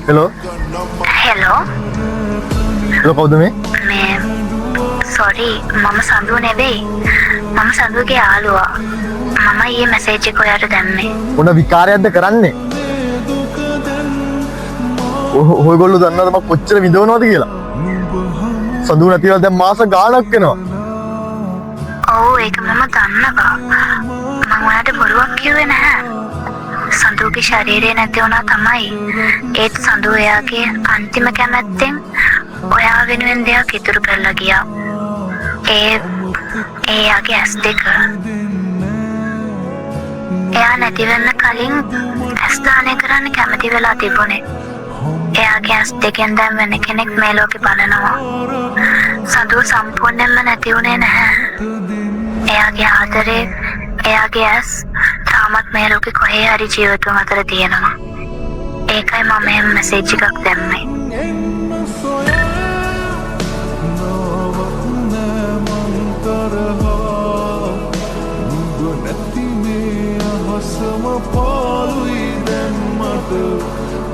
Hello hello hello කවුද මේ? මේ සෝරි මම සඳු නෙවෙයි මම සඳුගේ යාළුවා මම ඊයේ මැසේජ් එක ඔයාට දැම්මේ මොන විකාරයක්ද කරන්නේ? ඔයගොල්ලෝ දන්නවද මම කොච්චර විඳවනවද කියලා? සඳු නැතිවලා දැන් මාස ගාණක් වෙනවා. ඔව් ඒක මම දන්නවා මම ඔයාට බොරුවක් කිව්වේ නැහැ සඳුගේ ශරීරය නැති වුණා තමයි ඒත් සඳු එයාගේ අන්තිම කැමැත්තෙන් ඔයා වෙනුවෙන් දෙයක් ඉතුරු කරලා ගියා එයාගේ ඇස් දෙක එයා නැති වෙන්න කලින් ඇස් දානය කරන්න කැමති වෙලා තිබුණේ එයාගේ ඇස් දෙකෙන් දැන් වෙන කෙනෙක් මේ ලෝකේ බලනවා සඳුව සම්පූර්ණයෙන්ම නැති වුණේ නැහැ එයාගේ ආදරේ එයාගේ ඇස් තාමත් මේ ලෝකේ කොහේ හරි ජීවිතුන් අතර තියෙනවා ඒකයි මම මේ මැසේජ් එකක් දැම්මේ Sama palu idem mata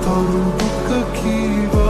taru duka kiwa